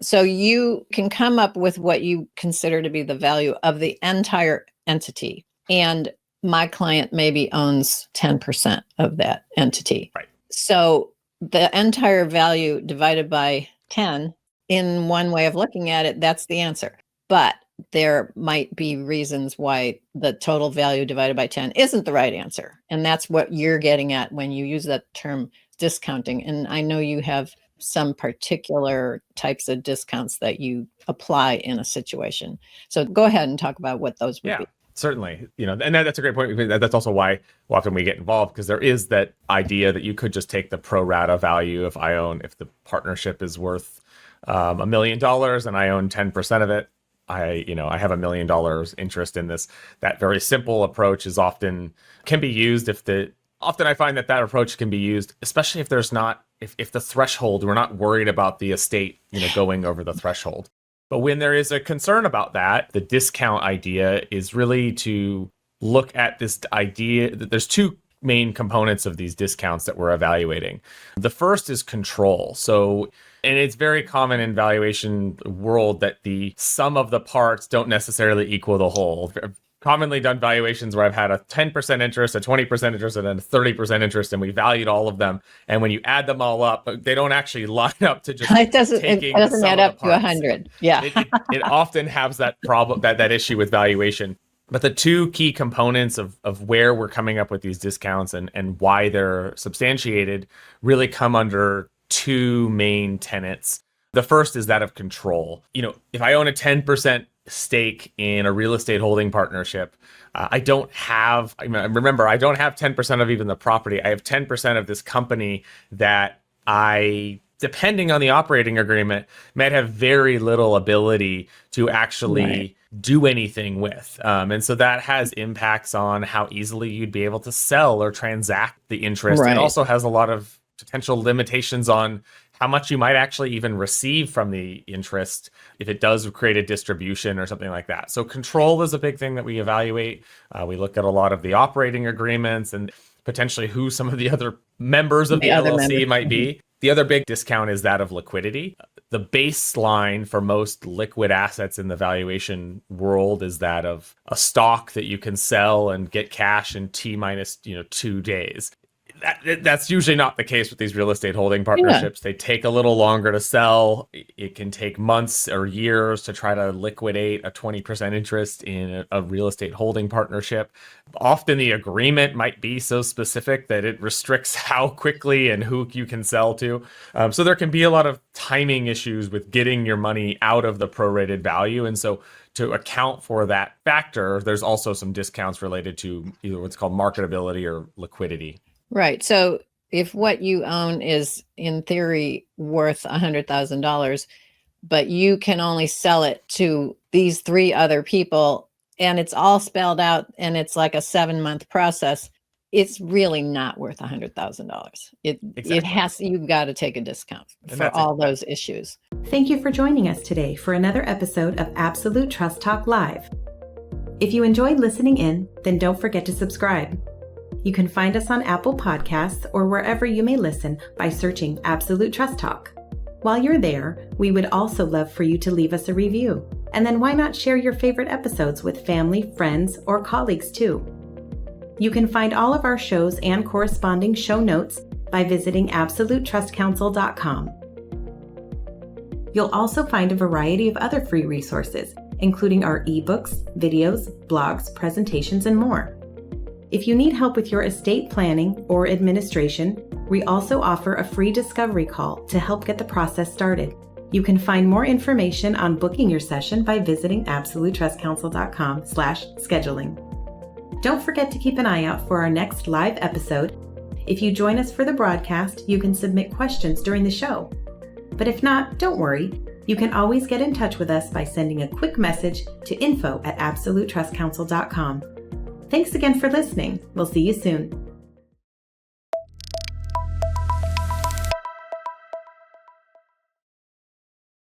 So you can come up with what you consider to be the value of the entire entity. And my client maybe owns 10% of that entity. Right. So the entire value divided by 10, in one way of looking at it, that's the answer. But there might be reasons why the total value divided by 10 isn't the right answer. And that's what you're getting at when you use that term discounting. And I know you have some particular types of discounts that you apply in a situation. So go ahead and talk about what those would be. Certainly, and that's a great point. That's also why often we get involved, because there is that idea that you could just take the pro rata value. If the partnership is worth $1 million and I own 10% of it, I have $1 million interest in this. That very simple approach can be used often I find that approach can be used, especially if there's not, if the threshold, we're not worried about the estate, going over the threshold. But when there is a concern about that, the discount idea is really to look at this idea that there's two main components of these discounts that we're evaluating. The first is control. And it's very common in valuation world that the sum of the parts don't necessarily equal the whole. Commonly done valuations where I've had a 10% interest, a 20% interest, and then a 30% interest, and we valued all of them. And when you add them all up, they don't actually line up to just it doesn't add up to 100. Yeah. It often has that problem, that issue with valuation. But the two key components of where we're coming up with these discounts and why they're substantiated really come under two main tenets. The first is that of control. If I own a 10% stake in a real estate holding partnership, I don't have 10% of even the property. I have 10% of this company that depending on the operating agreement, might have very little ability to actually do anything with. And so that has impacts on how easily you'd be able to sell or transact the interest. It also has a lot of potential limitations on how much you might actually even receive from the interest if it does create a distribution or something like that. So control is a big thing that we evaluate. We look at a lot of the operating agreements and potentially who some of the other members of the LLC might be. The other big discount is that of liquidity. The baseline for most liquid assets in the valuation world is that of a stock that you can sell and get cash in T-minus 2 days. That's usually not the case with these real estate holding partnerships. They take a little longer to sell. It can take months or years to try to liquidate a 20% interest in a real estate holding partnership. Often the agreement might be so specific that it restricts how quickly and who you can sell to. So there can be a lot of timing issues with getting your money out of the prorated value. And so to account for that factor, there's also some discounts related to either what's called marketability or liquidity. Right. So if what you own is in theory worth $100,000, but you can only sell it to these 3 other people and it's all spelled out and it's like a 7-month process, it's really not worth $100,000. It has, you've got to take a discount for all those issues. Thank you for joining us today for another episode of Absolute Trust Talk Live. If you enjoyed listening in, then don't forget to subscribe. You can find us on Apple Podcasts or wherever you may listen by searching Absolute Trust Talk. While you're there, we would also love for you to leave us a review. And then why not share your favorite episodes with family, friends, or colleagues too? You can find all of our shows and corresponding show notes by visiting absolutetrustcounsel.com. You'll also find a variety of other free resources, including our ebooks, videos, blogs, presentations, and more. If you need help with your estate planning or administration, we also offer a free discovery call to help get the process started. You can find more information on booking your session by visiting absolutetrustcounsel.com/scheduling. Don't forget to keep an eye out for our next live episode. If you join us for the broadcast, you can submit questions during the show. But if not, don't worry. You can always get in touch with us by sending a quick message to info@absolutetrustcounsel.com. Thanks again for listening. We'll see you soon.